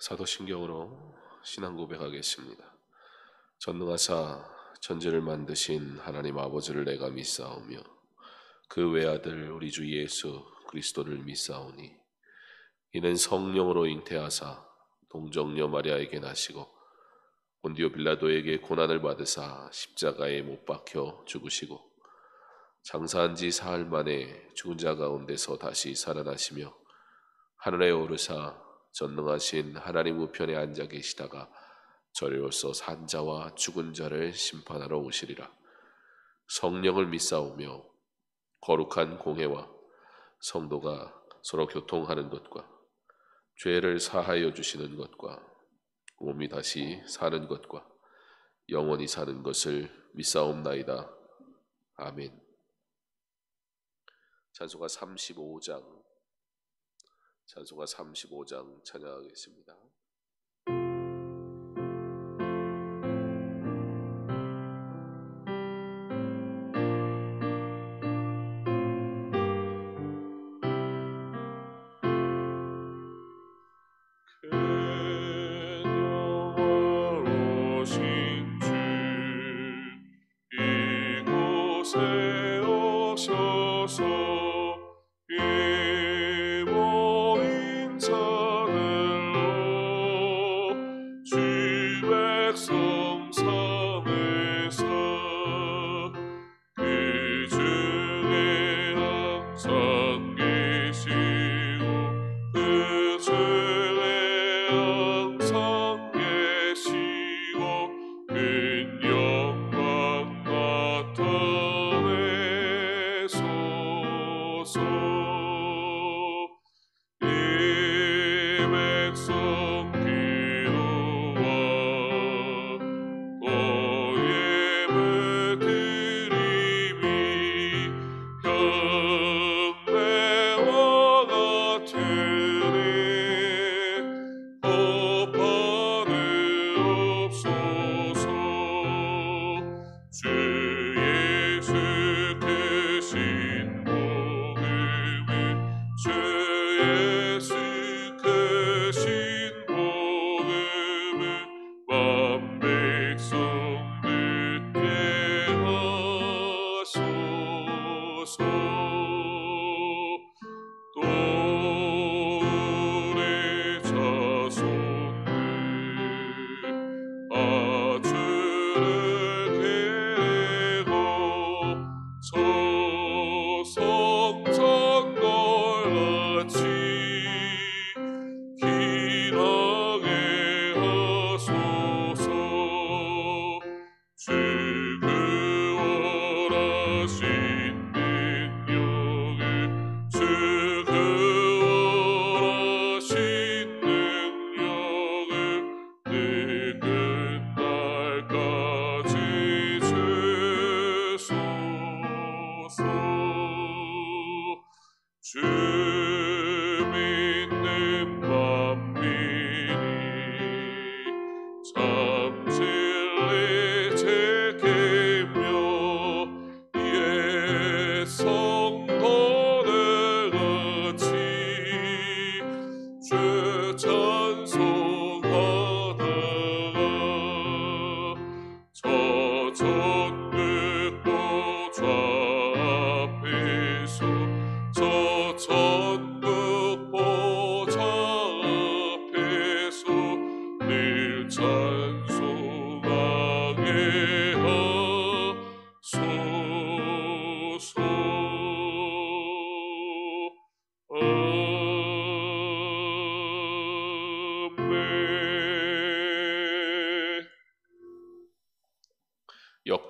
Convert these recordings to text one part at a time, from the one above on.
사도신경으로 신앙 고백하겠습니다. 전능하사 천지를 만드신 하나님 아버지를 내가 믿사오며 그 외아들 우리 주 예수 그리스도를 믿사오니 이는 성령으로 잉태하사 동정녀 마리아에게 나시고 본디오 빌라도에게 고난을 받으사 십자가에 못 박혀 죽으시고 장사한 지 사흘 만에 죽은 자 가운데서 다시 살아나시며 하늘에 오르사 전능하신 하나님 우편에 앉아 계시다가 저리로서 산 자와 죽은 자를 심판하러 오시리라. 성령을 믿사오며 거룩한 공회와 성도가 서로 교통하는 것과 죄를 사하여 주시는 것과 몸이 다시 사는 것과 영원히 사는 것을 믿사옵나이다. 아멘. 찬송가 35장 찬양하겠습니다.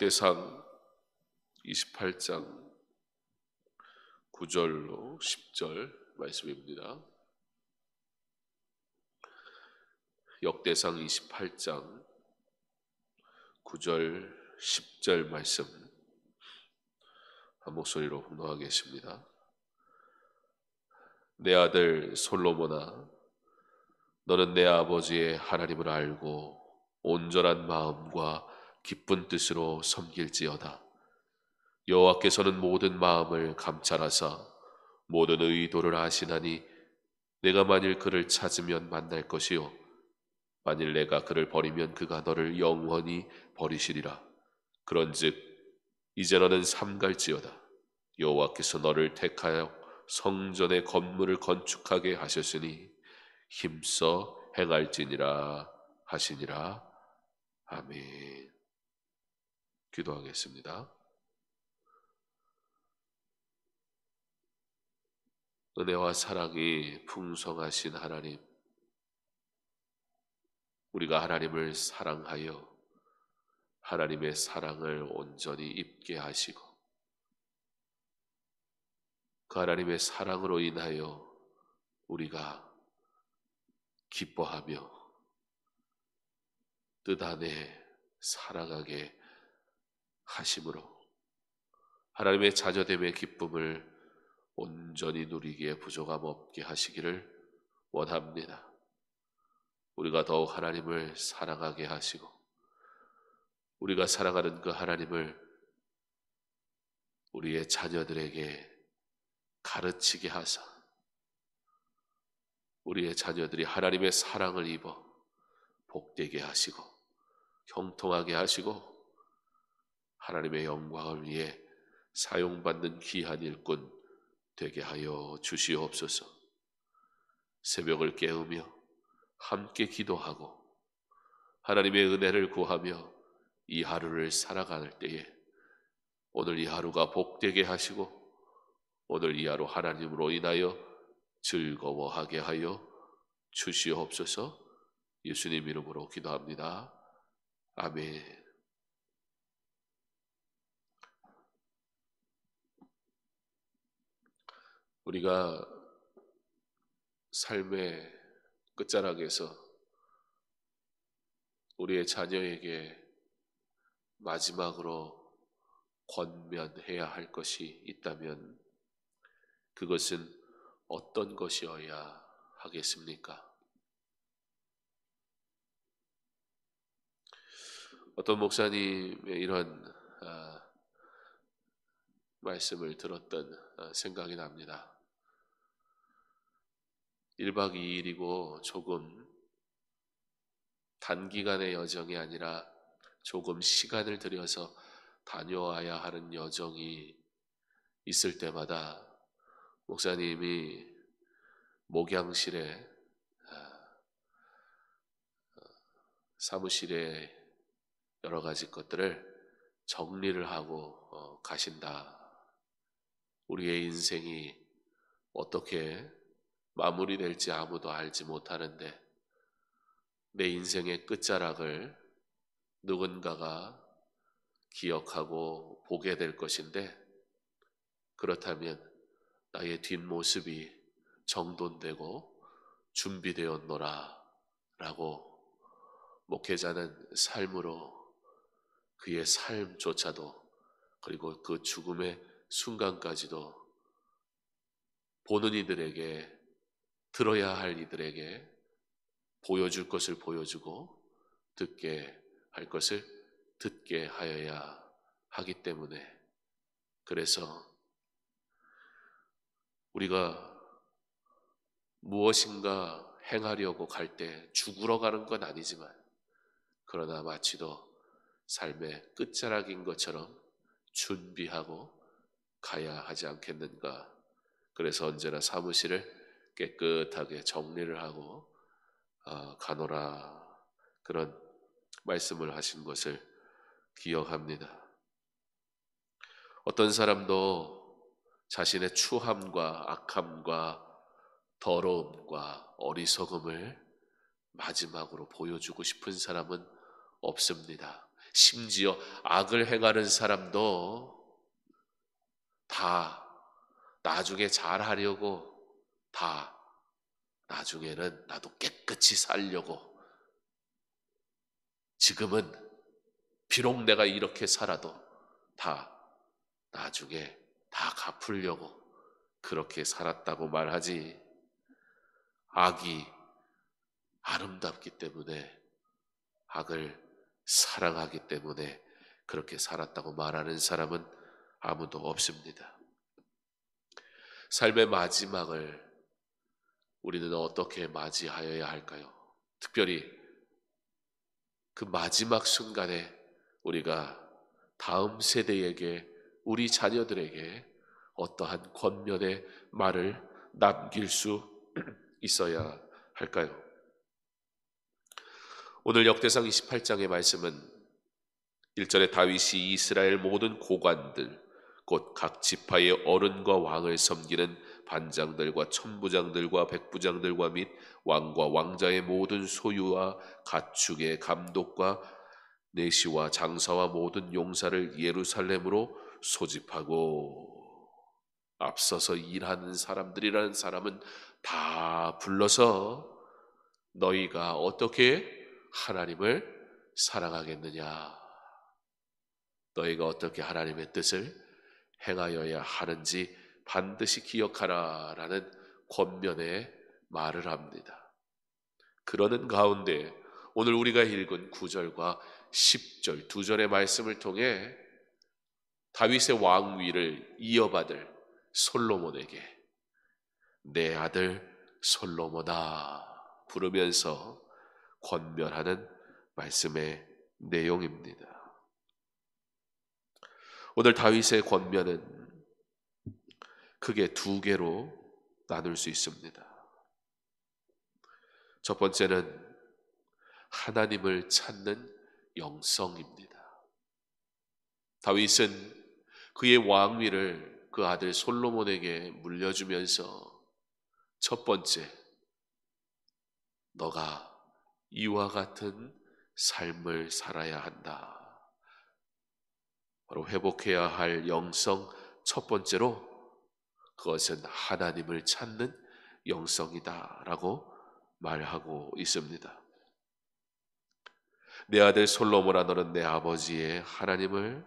역대상 28장 9절로 10절 말씀입니다. 역대상 28장 9절 10절 말씀 한 목소리로 봉독하겠습니다. 내 아들 솔로몬아, 너는 내 아버지의 하나님을 알고 온전한 마음과 기쁜 뜻으로 섬길지어다. 여호와께서는 모든 마음을 감찰하사 모든 의도를 아시나니 내가 만일 그를 찾으면 만날 것이요 만일 내가 그를 버리면 그가 너를 영원히 버리시리라. 그런즉 이제 너는 삼갈지어다. 여호와께서 너를 택하여 성전의 건물을 건축하게 하셨으니 힘써 행할지니라 하시니라. 아멘. 기도하겠습니다. 은혜와 사랑이 풍성하신 하나님, 우리가 하나님을 사랑하여 하나님의 사랑을 온전히 입게 하시고 그 하나님의 사랑으로 인하여 우리가 기뻐하며 뜻 안에 살아가게 하심으로 하나님의 자녀됨의 기쁨을 온전히 누리기에 부족함 없게 하시기를 원합니다. 우리가 더욱 하나님을 사랑하게 하시고 우리가 사랑하는 그 하나님을 우리의 자녀들에게 가르치게 하사 우리의 자녀들이 하나님의 사랑을 입어 복되게 하시고 형통하게 하시고 하나님의 영광을 위해 사용받는 귀한 일꾼 되게 하여 주시옵소서. 새벽을 깨우며 함께 기도하고 하나님의 은혜를 구하며 이 하루를 살아갈 때에 오늘 이 하루가 복되게 하시고 오늘 이 하루 하나님으로 인하여 즐거워하게 하여 주시옵소서. 예수님 이름으로 기도합니다. 아멘. 우리가 삶의 끝자락에서 우리의 자녀에게 마지막으로 권면해야 할 것이 있다면 그것은 어떤 것이어야 하겠습니까? 어떤 목사님의 이런 말씀을 들었던 생각이 납니다. 1박 2일이고 조금 단기간의 여정이 아니라 조금 시간을 들여서 다녀와야 하는 여정이 있을 때마다 목사님이 목양실에 사무실에 여러 가지 것들을 정리를 하고 가신다. 우리의 인생이 어떻게 마무리될지 아무도 알지 못하는데 내 인생의 끝자락을 누군가가 기억하고 보게 될 것인데 그렇다면 나의 뒷모습이 정돈되고 준비되었노라 라고 목회자는 삶으로 그의 삶조차도 그리고 그 죽음의 순간까지도 보는 이들에게 들어야 할 이들에게 보여줄 것을 보여주고 듣게 할 것을 듣게 하여야 하기 때문에 그래서 우리가 무엇인가 행하려고 갈 때 죽으러 가는 건 아니지만 그러나 마치도 삶의 끝자락인 것처럼 준비하고 가야 하지 않겠는가. 그래서 언제나 사무실을 깨끗하게 정리를 하고 가노라 그런 말씀을 하신 것을 기억합니다. 어떤 사람도 자신의 추함과 악함과 더러움과 어리석음을 마지막으로 보여주고 싶은 사람은 없습니다. 심지어 악을 행하는 사람도 다 나중에 잘하려고 다 나중에는 나도 깨끗이 살려고 지금은 비록 내가 이렇게 살아도 다 나중에 다 갚으려고 그렇게 살았다고 말하지 악이 아름답기 때문에 악을 사랑하기 때문에 그렇게 살았다고 말하는 사람은 아무도 없습니다. 삶의 마지막을 우리는 어떻게 맞이하여야 할까요? 특별히 그 마지막 순간에 우리가 다음 세대에게, 우리 자녀들에게 어떠한 권면의 말을 남길 수 있어야 할까요? 오늘 역대상 28장의 말씀은 1절에 다윗이 이스라엘 모든 고관들, 곧 각 지파의 어른과 왕을 섬기는 반장들과 천부장들과 백부장들과 및 왕과 왕자의 모든 소유와 가축의 감독과 내시와 장사와 모든 용사를 예루살렘으로 소집하고, 앞서서 일하는 사람들이라는 사람은 다 불러서 너희가 어떻게 하나님을 사랑하겠느냐, 너희가 어떻게 하나님의 뜻을 행하여야 하는지 반드시 기억하라 라는 권면의 말을 합니다. 그러는 가운데 오늘 우리가 읽은 9절과 10절 두 절의 말씀을 통해 다윗의 왕위를 이어받을 솔로몬에게 내 아들 솔로몬아 부르면서 권면하는 말씀의 내용입니다. 오늘 다윗의 권면은 크게 두 개로 나눌 수 있습니다. 첫 번째는 하나님을 찾는 영성입니다. 다윗은 그의 왕위를 그 아들 솔로몬에게 물려주면서 첫 번째, 너가 이와 같은 삶을 살아야 한다. 바로 회복해야 할 영성 첫 번째로 그것은 하나님을 찾는 영성이다라고 말하고 있습니다. 내 아들 솔로몬아, 너는 내 아버지의 하나님을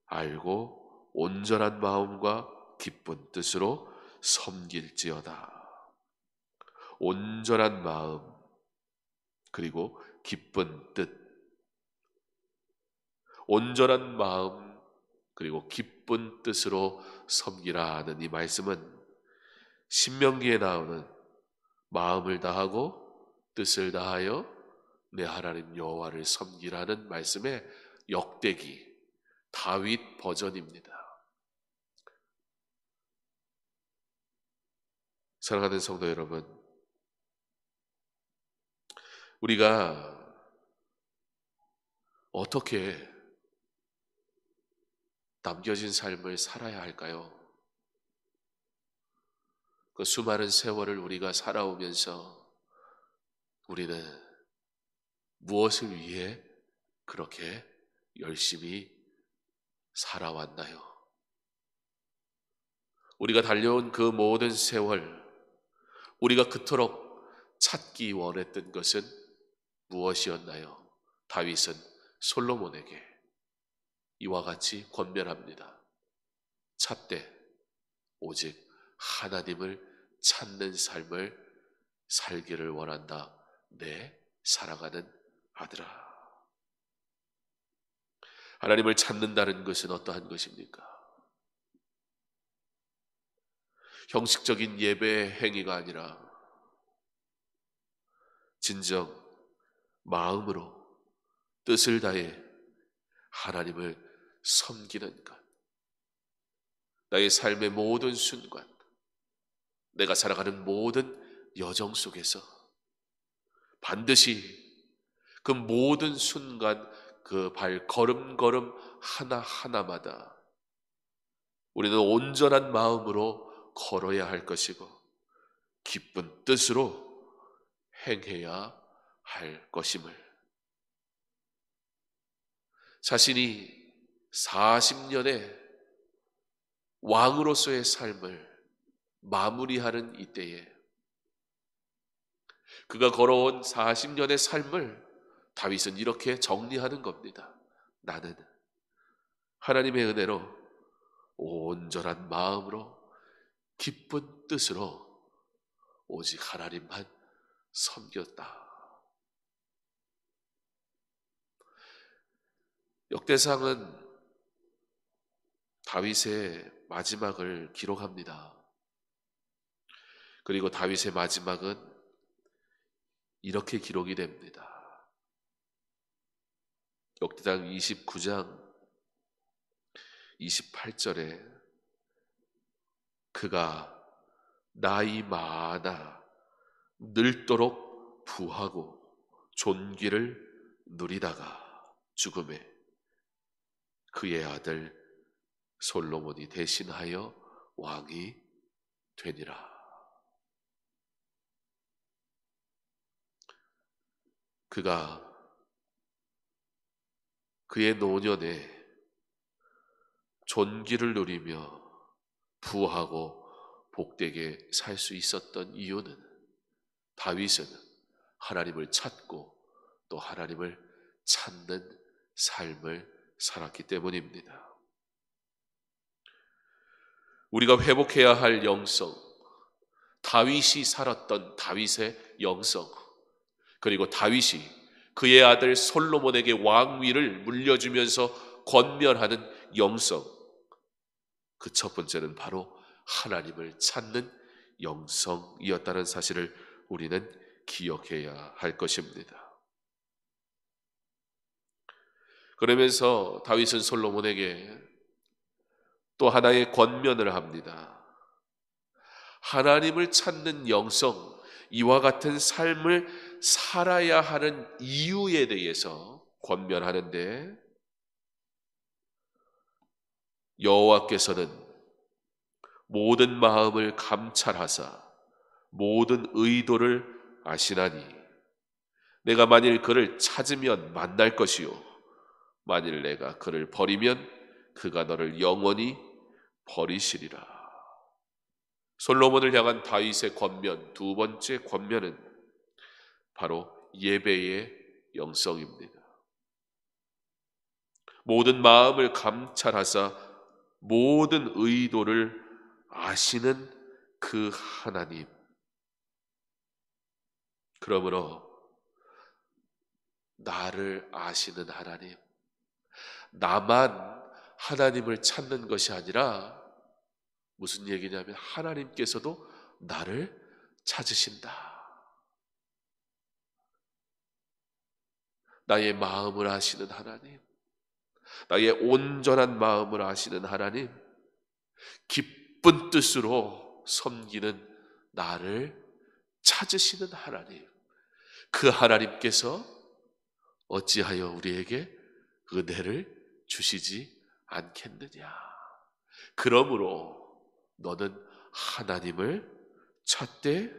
알고 온전한 마음과 기쁜 뜻으로 섬길지어다. 온전한 마음 그리고 기쁜 뜻, 온전한 마음 그리고 기쁜 뜻으로 섬기라 하는 이 말씀은 신명기에 나오는 마음을 다하고 뜻을 다하여 내 하나님 여호와를 섬기라는 말씀의 역대기 다윗 버전입니다. 사랑하는 성도 여러분, 우리가 어떻게 남겨진 삶을 살아야 할까요? 그 수많은 세월을 우리가 살아오면서 우리는 무엇을 위해 그렇게 열심히 살아왔나요? 우리가 달려온 그 모든 세월, 우리가 그토록 찾기 원했던 것은 무엇이었나요? 다윗은 솔로몬에게 이와 같이 권면합니다. 찾되 오직 하나님을 찾는 삶을 살기를 원한다. 내 사랑하는 아들아. 하나님을 찾는다는 것은 어떠한 것입니까? 형식적인 예배 행위가 아니라 진정 마음으로 뜻을 다해 하나님을 섬기는 것. 나의 삶의 모든 순간, 내가 살아가는 모든 여정 속에서 반드시 그 모든 순간, 그 발걸음걸음 하나하나마다 우리는 온전한 마음으로 걸어야 할 것이고 기쁜 뜻으로 행해야 할 것임을, 자신이 40년의 왕으로서의 삶을 마무리하는 이때에 그가 걸어온 40년의 삶을 다윗은 이렇게 정리하는 겁니다. 나는 하나님의 은혜로 온전한 마음으로 기쁜 뜻으로 오직 하나님만 섬겼다. 역대상은 다윗의 마지막을 기록합니다. 그리고 다윗의 마지막은 이렇게 기록이 됩니다. 역대상 29장 28절에 그가 나이 많아 늙도록 부하고 존귀를 누리다가 죽음에 그의 아들 솔로몬이 대신하여 왕이 되니라. 그가 그의 노년에 존귀를 누리며 부하고 복되게 살 수 있었던 이유는 다윗은 하나님을 찾고 또 하나님을 찾는 삶을 살았기 때문입니다. 우리가 회복해야 할 영성, 다윗이 살았던 다윗의 영성, 그리고 다윗이 그의 아들 솔로몬에게 왕위를 물려주면서 권면하는 영성, 그 첫 번째는 바로 하나님을 찾는 영성이었다는 사실을 우리는 기억해야 할 것입니다. 그러면서 다윗은 솔로몬에게 또 하나의 권면을 합니다. 하나님을 찾는 영성, 이와 같은 삶을 살아야 하는 이유에 대해서 권면하는데, 여호와께서는 모든 마음을 감찰하사 모든 의도를 아시나니 내가 만일 그를 찾으면 만날 것이요 만일 내가 그를 버리면 그가 너를 영원히 버리시리라. 솔로몬을 향한 다윗의 권면, 두 번째 권면은 바로 예배의 영성입니다. 모든 마음을 감찰하사 모든 의도를 아시는 그 하나님. 그러므로 나를 아시는 하나님, 나만 하나님을 찾는 것이 아니라 무슨 얘기냐면 하나님께서도 나를 찾으신다. 나의 마음을 아시는 하나님, 나의 온전한 마음을 아시는 하나님, 기쁜 뜻으로 섬기는 나를 찾으시는 하나님, 그 하나님께서 어찌하여 우리에게 은혜를 주시지 않겠느냐. 그러므로 너는 하나님을 찾되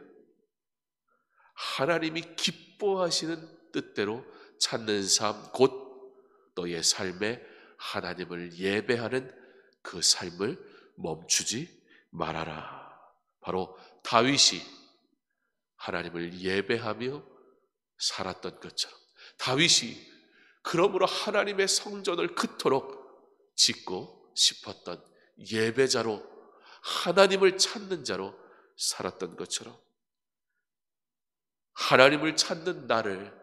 하나님이 기뻐하시는 뜻대로 찾는 삶, 곧 너의 삶에 하나님을 예배하는 그 삶을 멈추지 말아라. 바로 다윗이 하나님을 예배하며 살았던 것처럼, 다윗이 그러므로 하나님의 성전을 그토록 짓고 싶었던 예배자로, 하나님을 찾는 자로 살았던 것처럼, 하나님을 찾는 나를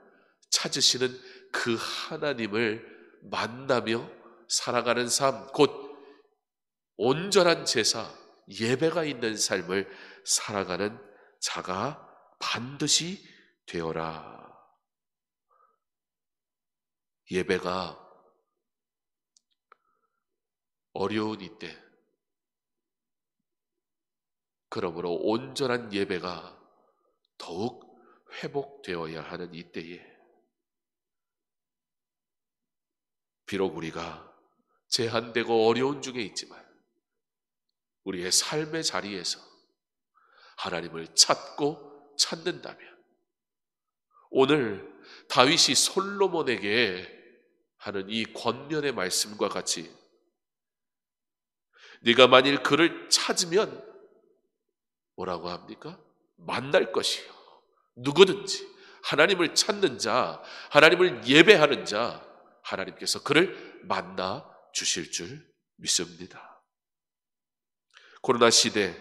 찾으시는 그 하나님을 만나며 살아가는 삶, 곧 온전한 제사, 예배가 있는 삶을 살아가는 자가 반드시 되어라. 예배가 어려운 이때, 그러므로 온전한 예배가 더욱 회복되어야 하는 이때에, 비록 우리가 제한되고 어려운 중에 있지만 우리의 삶의 자리에서 하나님을 찾고 찾는다면, 오늘 다윗이 솔로몬에게 하는 이 권면의 말씀과 같이 네가 만일 그를 찾으면 뭐라고 합니까? 만날 것이요, 누구든지 하나님을 찾는 자, 하나님을 예배하는 자, 하나님께서 그를 만나 주실 줄 믿습니다. 코로나 시대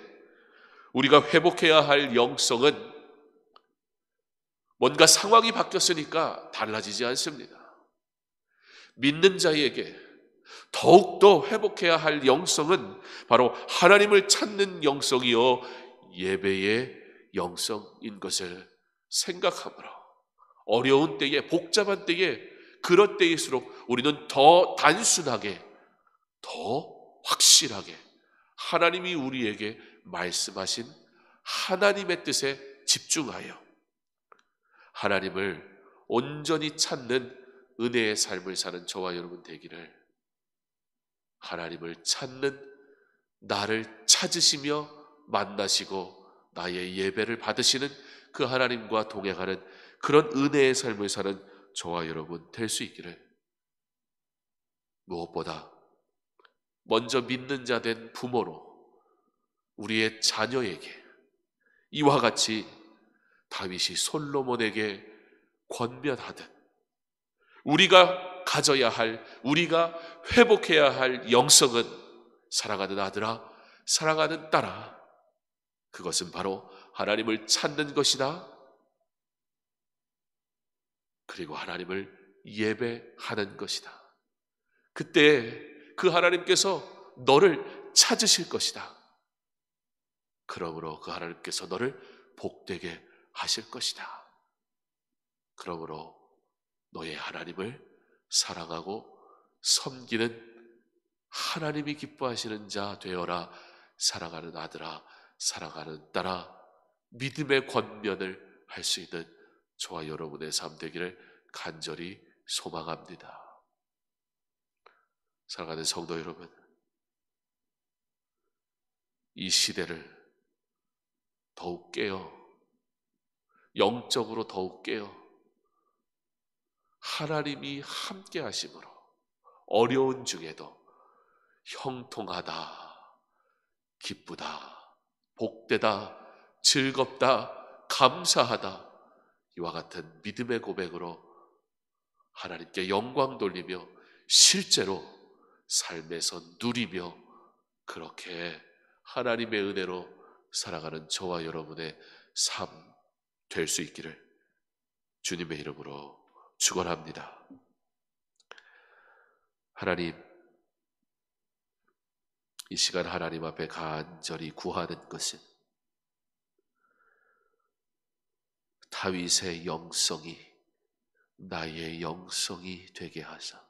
우리가 회복해야 할 영성은 뭔가 상황이 바뀌었으니까 달라지지 않습니다. 믿는 자에게 더욱더 회복해야 할 영성은 바로 하나님을 찾는 영성이요 예배의 영성인 것을 생각하므로 어려운 때에, 복잡한 때에 그럴 때일수록 우리는 더 단순하게, 더 확실하게 하나님이 우리에게 말씀하신 하나님의 뜻에 집중하여 하나님을 온전히 찾는 은혜의 삶을 사는 저와 여러분 되기를, 하나님을 찾는, 나를 찾으시며 만나시고 나의 예배를 받으시는 그 하나님과 동행하는 그런 은혜의 삶을 사는 저와 여러분 될 수 있기를, 무엇보다 먼저 믿는 자 된 부모로 우리의 자녀에게 이와 같이 다윗이 솔로몬에게 권면하듯 우리가 가져야 할, 우리가 회복해야 할 영성은, 사랑하는 아들아, 사랑하는 딸아, 그것은 바로 하나님을 찾는 것이다. 그리고 하나님을 예배하는 것이다. 그때 그 하나님께서 너를 찾으실 것이다. 그러므로 그 하나님께서 너를 복되게 하실 것이다. 그러므로 너의 하나님을 사랑하고 섬기는, 하나님이 기뻐하시는 자 되어라. 사랑하는 아들아, 사랑하는 딸아, 믿음의 권면을 할 수 있는 저와 여러분의 삶 되기를 간절히 소망합니다. 사랑하는 성도 여러분, 이 시대를 더욱 깨어, 영적으로 더욱 깨어 하나님이 함께 하심으로 어려운 중에도 형통하다, 기쁘다, 복되다, 즐겁다, 감사하다, 이와 같은 믿음의 고백으로 하나님께 영광 돌리며 실제로 삶에서 누리며 그렇게 하나님의 은혜로 살아가는 저와 여러분의 삶 될 수 있기를 주님의 이름으로 축원합니다. 하나님, 이 시간 하나님 앞에 간절히 구하는 것은 다윗의 영성이 나의 영성이 되게 하사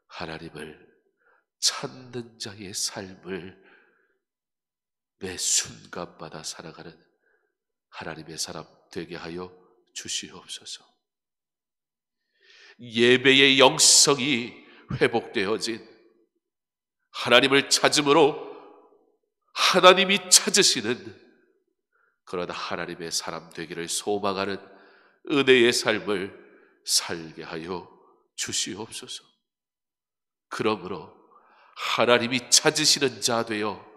하나님을 찾는 자의 삶을 매 순간마다 살아가는 하나님의 사람 되게 하여 주시옵소서. 예배의 영성이 회복되어진, 하나님을 찾음으로 하나님이 찾으시는 그런 하나님의 사람 되기를 소망하는 은혜의 삶을 살게 하여 주시옵소서. 그러므로 하나님이 찾으시는 자 되어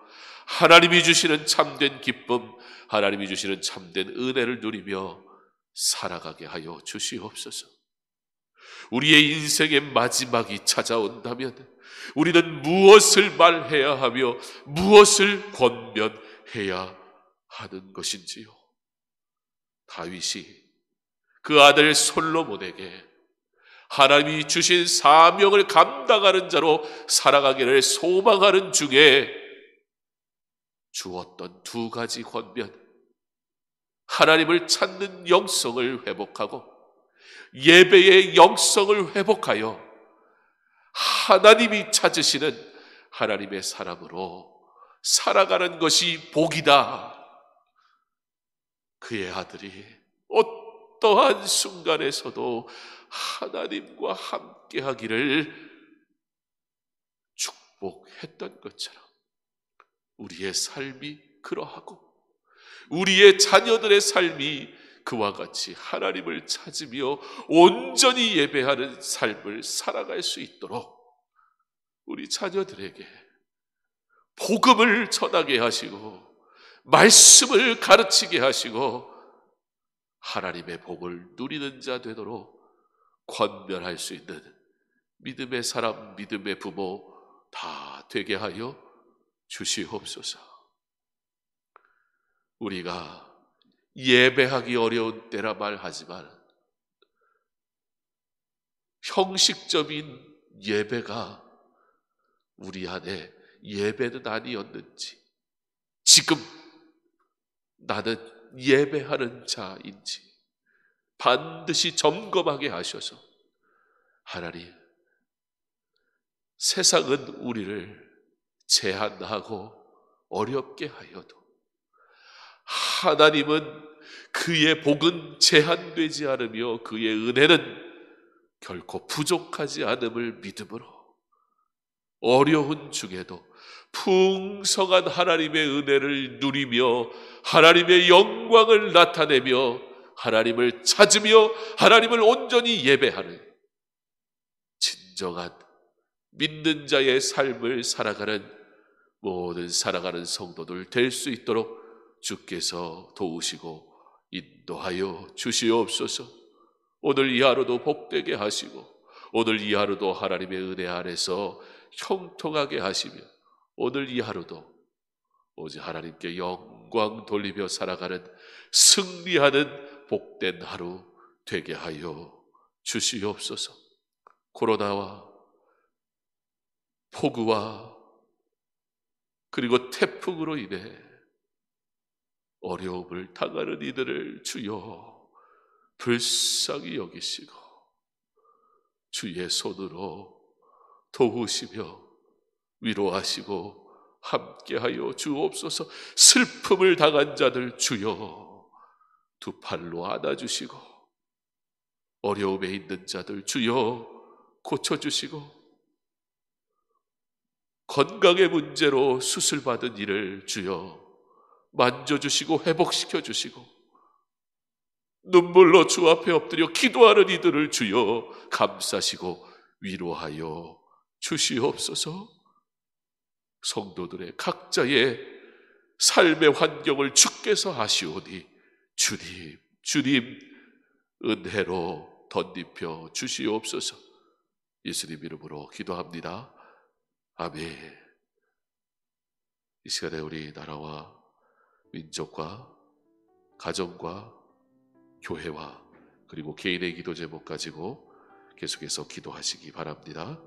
하나님이 주시는 참된 기쁨, 하나님이 주시는 참된 은혜를 누리며 살아가게 하여 주시옵소서. 우리의 인생의 마지막이 찾아온다면 우리는 무엇을 말해야 하며 무엇을 권면해야 하는 것인지요. 다윗이 그 아들 솔로몬에게 하나님이 주신 사명을 감당하는 자로 살아가기를 소망하는 중에 주었던 두 가지 권면, 하나님을 찾는 영성을 회복하고 예배의 영성을 회복하여 하나님이 찾으시는 하나님의 사람으로 살아가는 것이 복이다. 그의 아들이 어떠한 순간에서도 하나님과 함께하기를 축복했던 것처럼 우리의 삶이 그러하고 우리의 자녀들의 삶이 그와 같이 하나님을 찾으며 온전히 예배하는 삶을 살아갈 수 있도록 우리 자녀들에게 복음을 전하게 하시고 말씀을 가르치게 하시고 하나님의 복을 누리는 자 되도록 권면할 수 있는 믿음의 사람, 믿음의 부모 다 되게 하여 주시옵소서. 우리가 예배하기 어려운 때라 말하지만 형식적인 예배가 우리 안에 예배는 아니었는지, 지금 나는 예배하는 자인지 반드시 점검하게 하셔서 하나님, 세상은 우리를 제한하고 어렵게 하여도 하나님은 그의 복은 제한되지 않으며 그의 은혜는 결코 부족하지 않음을 믿음으로 어려운 중에도 풍성한 하나님의 은혜를 누리며 하나님의 영광을 나타내며 하나님을 찾으며 하나님을 온전히 예배하는 진정한 믿는 자의 삶을 살아가는 모든 살아가는 성도들 될 수 있도록 주께서 도우시고 인도하여 주시옵소서. 오늘 이 하루도 복되게 하시고 오늘 이 하루도 하나님의 은혜 안에서 형통하게 하시며 오늘 이 하루도 오직 하나님께 영광 돌리며 살아가는 승리하는 복된 하루 되게 하여 주시옵소서. 코로나와 폭우와 그리고 태풍으로 인해 어려움을 당하는 이들을 주여 불쌍히 여기시고 주의 손으로 도우시며 위로하시고 함께하여 주옵소서. 슬픔을 당한 자들 주여 두 팔로 안아주시고 어려움에 있는 자들 주여 고쳐주시고 건강의 문제로 수술받은 이를 주여 만져주시고 회복시켜주시고 눈물로 주 앞에 엎드려 기도하는 이들을 주여 감싸시고 위로하여 주시옵소서. 성도들의 각자의 삶의 환경을 주께서 아시오니 주님 은혜로 덧입혀 주시옵소서. 예수님 이름으로 기도합니다. 아멘. 이 시간에 우리 나라와 민족과 가정과 교회와 그리고 개인의 기도 제목 가지고 계속해서 기도하시기 바랍니다.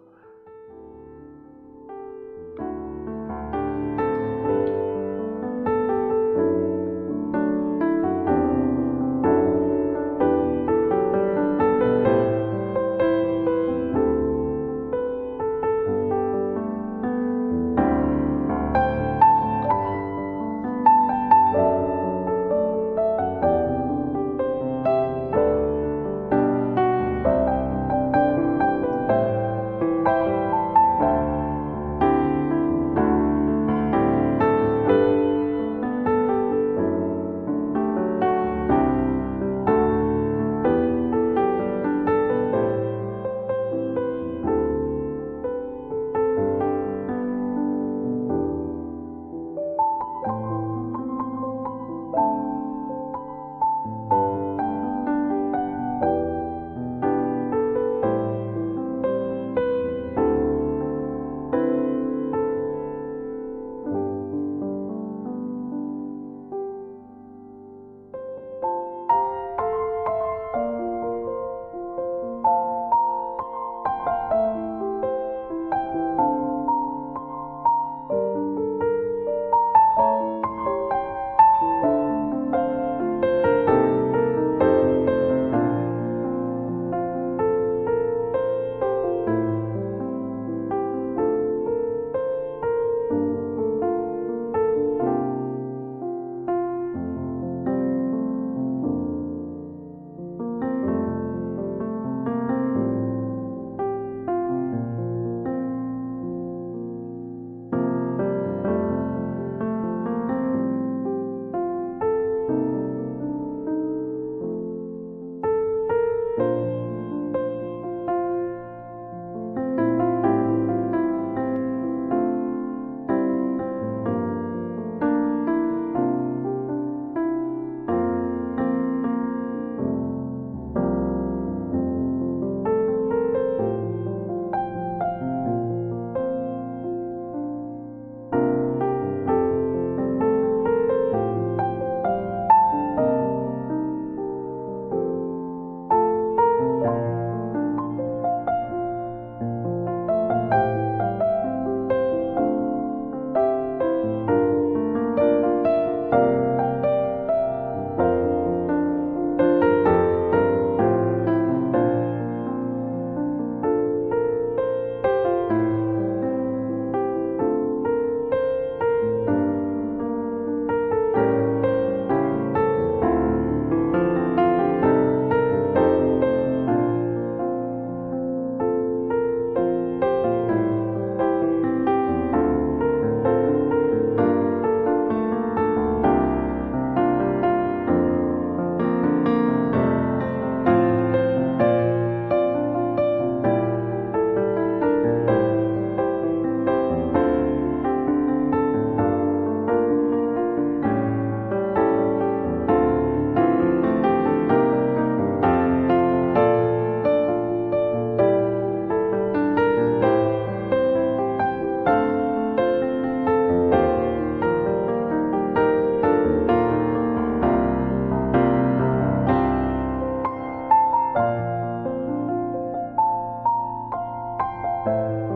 주옵소서.